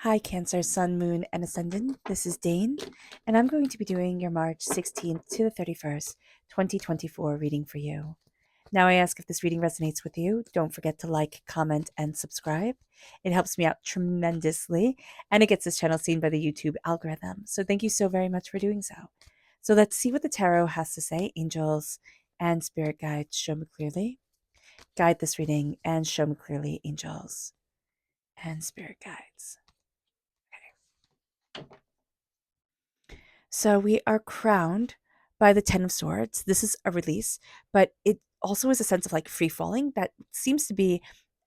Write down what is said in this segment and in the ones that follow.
Hi, Cancer, Sun, Moon, and Ascendant. This is Dane, and I'm going to be doing your March 16th to the 31st, 2024 reading for you. Now, I ask if this reading resonates with you. Don't forget to like, comment, and subscribe. It helps me out tremendously, and it gets this channel seen by the YouTube algorithm. So, thank you so very much for doing so. So, let's see what the tarot has to say. Angels and spirit guides, show me clearly. Guide this reading and show me clearly, angels and spirit guides. So we are crowned by the Ten of Swords. This is a release, but it also is a sense of like free falling that seems to be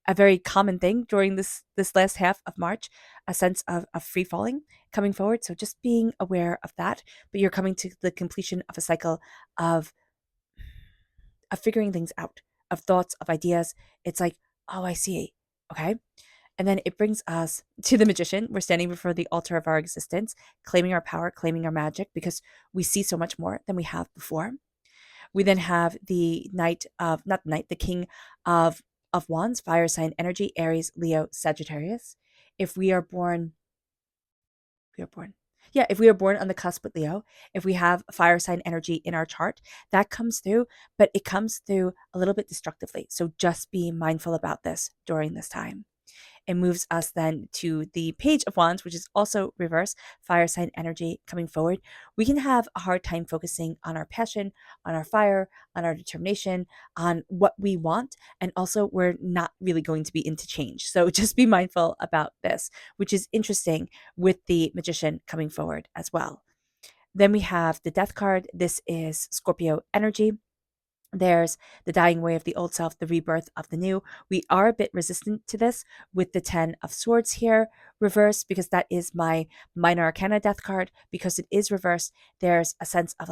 a very common thing during this last half of March, a sense of free falling coming forward. So just being aware of that, but you're coming to the completion of a cycle of figuring things out, of thoughts, of ideas. It's like, oh, I see. Okay. And then it brings us to the magician. We're standing before the altar of our existence, claiming our power, claiming our magic, because we see so much more than we have before. We then have the the king of wands, fire sign energy, Aries, Leo, Sagittarius. If we are born, if we are born on the cusp with Leo, if we have fire sign energy in our chart, that comes through, but it comes through a little bit destructively. So just be mindful about this during this time. It moves us then to the Page of Wands, which is also reverse, fire sign energy coming forward. We can have a hard time focusing on our passion, on our fire, on our determination, on what we want. And also, we're not really going to be into change. So just be mindful about this, which is interesting with the Magician coming forward as well. Then we have the Death card. This is Scorpio energy. There's the dying away of the old self, the rebirth of the new. We are a bit resistant to this with the 10 of swords here reversed, because that is my minor arcana death card. Because it is reversed, there's a sense of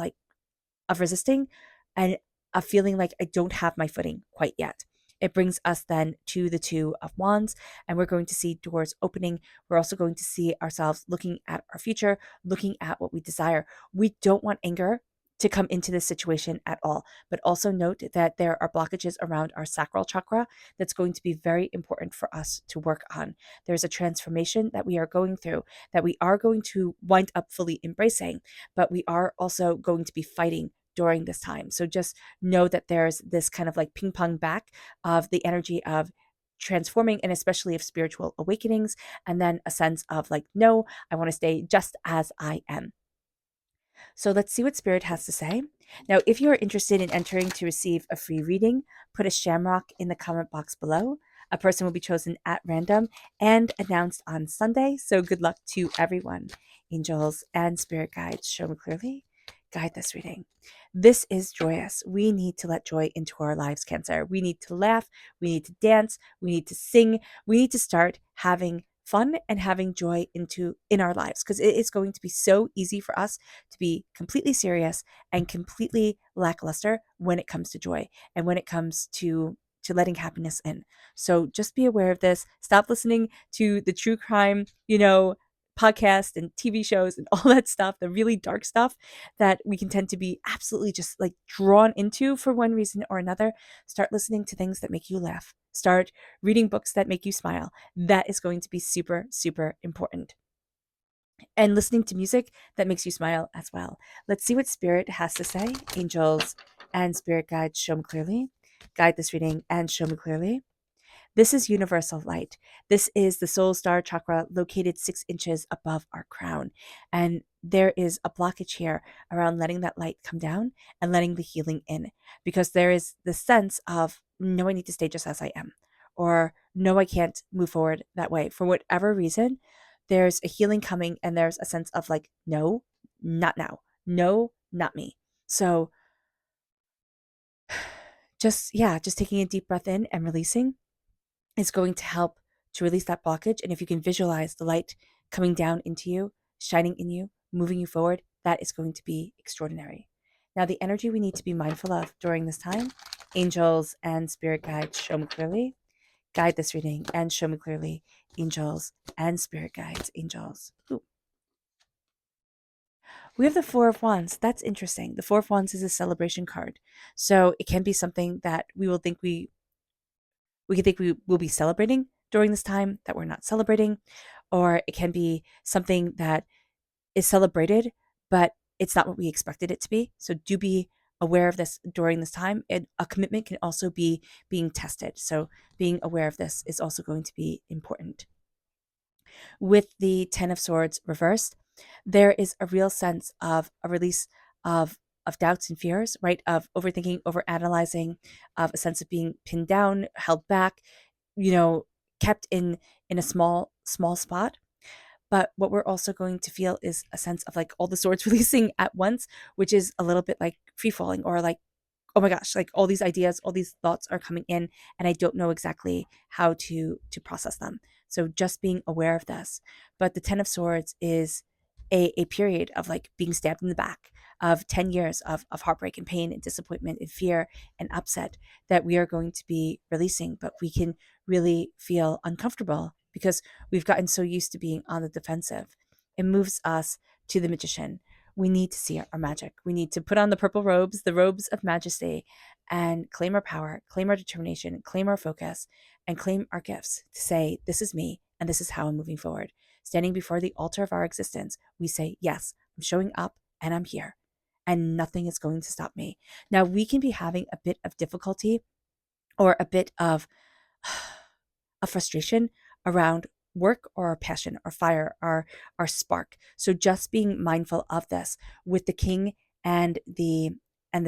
of resisting and a feeling like I don't have my footing quite yet. It brings us then to the Two of Wands, and we're going to see doors opening. We're also going to see ourselves looking at our future, looking at what we desire. We don't want anger to come into this situation at all, but also note that there are blockages around our sacral chakra that's going to be very important for us to work on. There's a transformation that we are going through that we are going to wind up fully embracing, but we are also going to be fighting during this time. So just know that there's this kind of like ping pong back of the energy of transforming, and especially of spiritual awakenings, and then a sense of like, no, I want to stay just as I am. So let's see what Spirit has to say. Now, if you are interested in entering to receive a free reading, put a shamrock in the comment box below. A person will be chosen at random and announced on Sunday. So good luck to everyone. Angels and spirit guides, show me clearly. Guide this reading. This is joyous. We need to let joy into our lives, Cancer. We need to laugh. We need to dance. We need to sing. We need to start having fun and having joy in our lives, because it is going to be so easy for us to be completely serious and completely lackluster when it comes to joy and when it comes to letting happiness in. So just be aware of this. Stop listening to the true crime, podcast and TV shows and all that stuff, the really dark stuff that we can tend to be absolutely just like drawn into for one reason or another. Start listening to things that make you laugh. Start reading books that make you smile. That is going to be super, super important. And listening to music that makes you smile as well. Let's see what Spirit has to say. Angels and spirit guides, show me clearly. Guide this reading and show me clearly. This is universal light. This is the soul star chakra located 6 inches above our crown. And there is a blockage here around letting that light come down and letting the healing in, because there is the sense of, no, I need to stay just as I am, or no, I can't move forward that way. For whatever reason, there's a healing coming, and there's a sense of like, no, not now. No, not me. So just taking a deep breath in and releasing is going to help to release that blockage. And if you can visualize the light coming down into you, shining in you, moving you forward, that is going to be extraordinary. Now, the energy we need to be mindful of during this time, angels and spirit guides, show me clearly. Guide this reading and show me clearly, angels and spirit guides, angels. Ooh. We have the Four of Wands. That's interesting. The Four of Wands is a celebration card. So it can be something that we can think we will be celebrating during this time that we're not celebrating, or it can be something that is celebrated, but it's not what we expected it to be. So do be aware of this during this time. And a commitment can also be being tested. So being aware of this is also going to be important. With the Ten of Swords reversed, there is a real sense of a release of doubts and fears, right? Of overthinking, overanalyzing, of a sense of being pinned down, held back, you know, kept in a small spot. But what we're also going to feel is a sense of like all the swords releasing at once, which is a little bit like free falling, or like, oh my gosh, like all these ideas, all these thoughts are coming in and I don't know exactly how to process them. So just being aware of this. But the 10 of swords is a period of like being stabbed in the back, of 10 years of heartbreak and pain and disappointment and fear and upset that we are going to be releasing. But we can really feel uncomfortable because we've gotten so used to being on the defensive. It moves us to the magician. We need to see our magic. We need to put on the purple robes, the robes of majesty, and claim our power, claim our determination, claim our focus, and claim our gifts to say, this is me, and this is how I'm moving forward. Standing before the altar of our existence, we say, yes, I'm showing up and I'm here, and nothing is going to stop me. Now, we can be having a bit of difficulty or a bit of a frustration around work or our passion, our fire, our spark. So just being mindful of this with the king and the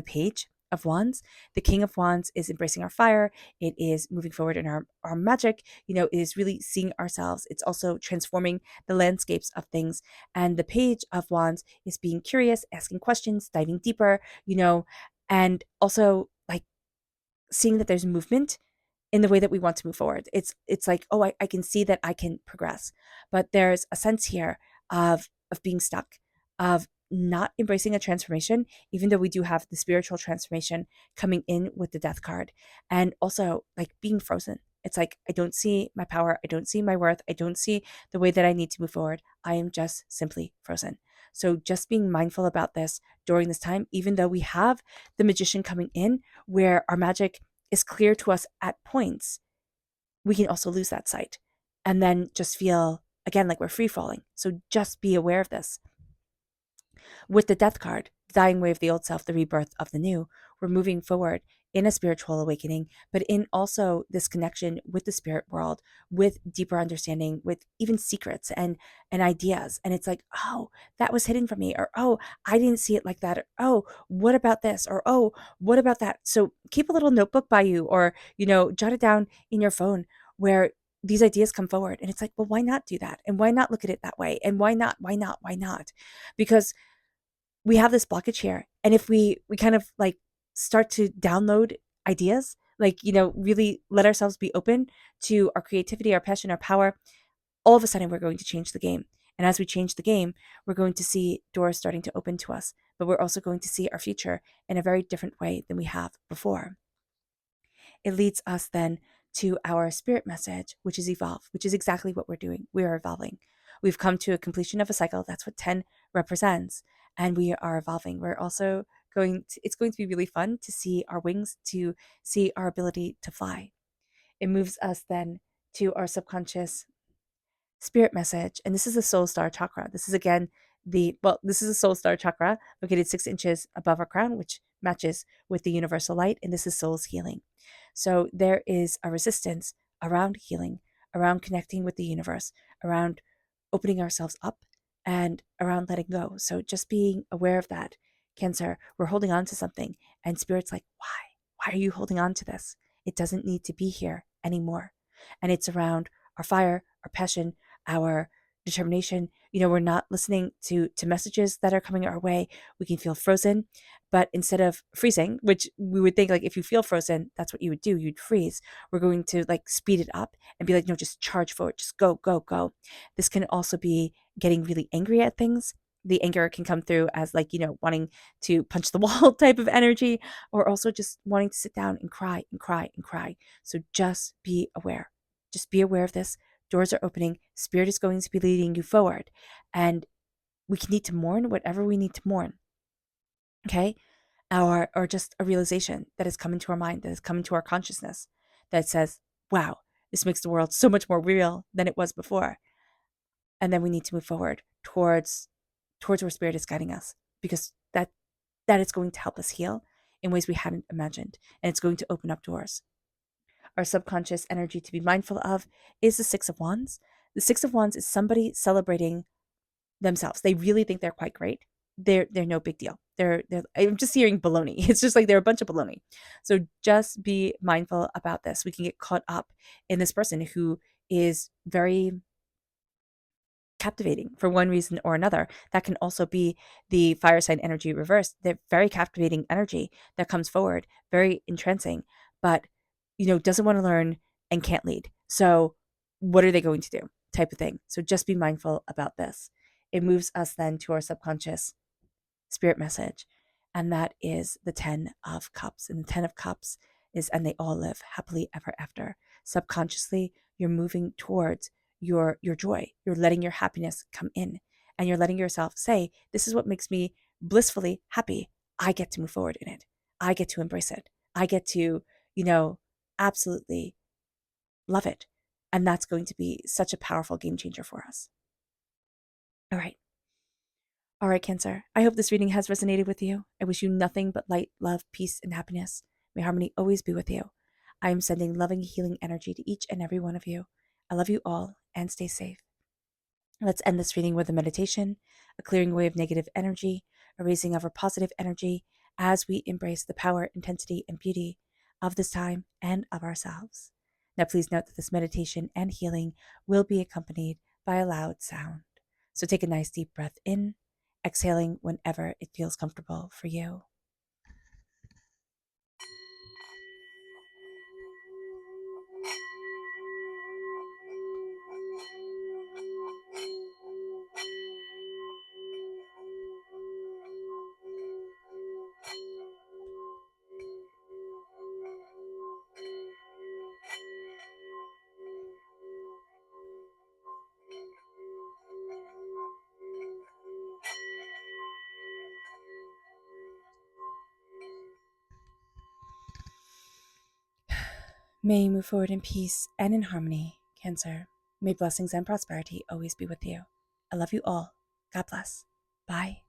page of wands. The king of wands is embracing our fire. It is moving forward in our magic, it is really seeing ourselves. It's also transforming the landscapes of things. And the page of wands is being curious, asking questions, diving deeper, and also like seeing that there's movement in the way that we want to move forward. It's like, oh, I can see that I can progress. But there's a sense here of being stuck, of not embracing a transformation, even though we do have the spiritual transformation coming in with the death card. And also like being frozen. It's like, I don't see my power. I don't see my worth. I don't see the way that I need to move forward. I am just simply frozen. So just being mindful about this during this time, even though we have the magician coming in where our magic is clear to us at points, we can also lose that sight and then just feel again like we're free falling. So just be aware of this. With the death card, the dying way of the old self, the rebirth of the new, we're moving forward in a spiritual awakening, but in also this connection with the spirit world, with deeper understanding, with even secrets and ideas. And it's like, oh, that was hidden from me, or oh, I didn't see it like that, or oh, what about this, or oh, what about that? So keep a little notebook by you, or jot it down in your phone where these ideas come forward. And it's like, well, why not do that? And why not look at it that way? And why not? Why not? Why not? Because we have this blockage here. And if we kind of like start to download ideas, like, really let ourselves be open to our creativity, our passion, our power, all of a sudden we're going to change the game. And as we change the game, we're going to see doors starting to open to us, but we're also going to see our future in a very different way than we have before. It leads us then to our spirit message, which is evolve, which is exactly what we're doing. We are evolving. We've come to a completion of a cycle. That's what 10 represents. And we are evolving. We're also it's going to be really fun to see our wings, to see our ability to fly. It moves us then to our subconscious spirit message. And this is the soul star chakra. This is again this is a soul star chakra located 6 inches above our crown, which matches with the universal light. And this is soul's healing. So there is a resistance around healing, around connecting with the universe, around opening ourselves up, and around letting go. So just being aware of that. Cancer, we're holding on to something, and spirit's like, why? Why are you holding on to this? It doesn't need to be here anymore. And it's around our fire, our passion, our determination. We're not listening to messages that are coming our way. We can feel frozen, but instead of freezing, which we would think like if you feel frozen, that's what you would do, you'd freeze. We're going to like speed it up and be like, no, just charge forward, just go, go, go. This can also be getting really angry at things. The anger can come through as like, wanting to punch the wall type of energy, or also just wanting to sit down and cry and cry and cry. So just be aware. Just be aware of this. Doors are opening. Spirit is going to be leading you forward. And we can need to mourn whatever we need to mourn. Okay? Or just a realization that has come into our mind, that has come into our consciousness, that says, wow, this makes the world so much more real than it was before. And then we need to move forward towards where spirit is guiding us, because that is going to help us heal in ways we hadn't imagined, and it's going to open up doors. Our subconscious energy to be mindful of is the Six of Wands. The Six of Wands is somebody celebrating themselves. They really think they're quite great. They're no big deal. I'm just hearing baloney. It's just like they're a bunch of baloney. So just be mindful about this. We can get caught up in this person who is very captivating for one reason or another. That can also be the fire sign energy reversed. They're very captivating energy that comes forward, very entrancing, but doesn't want to learn and can't lead. So what are they going to do? Type of thing. So just be mindful about this. It moves us then to our subconscious spirit message, and that is the 10 of Cups. And the 10 of Cups is, and they all live happily ever after. Subconsciously, you're moving towards your joy. You're letting your happiness come in, and you're letting yourself say, this is what makes me blissfully happy. I get to move forward in it. I get to embrace it. I get to, absolutely love it. And that's going to be such a powerful game changer for us. All right. All right, Cancer. I hope this reading has resonated with you. I wish you nothing but light, love, peace, and happiness. May harmony always be with you. I am sending loving, healing energy to each and every one of you. I love you all, and stay safe. Let's end this reading with a meditation, a clearing away of negative energy, a raising of our positive energy as we embrace the power, intensity, and beauty of this time and of ourselves. Now, please note that this meditation and healing will be accompanied by a loud sound. So take a nice deep breath in, exhaling whenever it feels comfortable for you. May you move forward in peace and in harmony, Cancer. May blessings and prosperity always be with you. I love you all. God bless. Bye.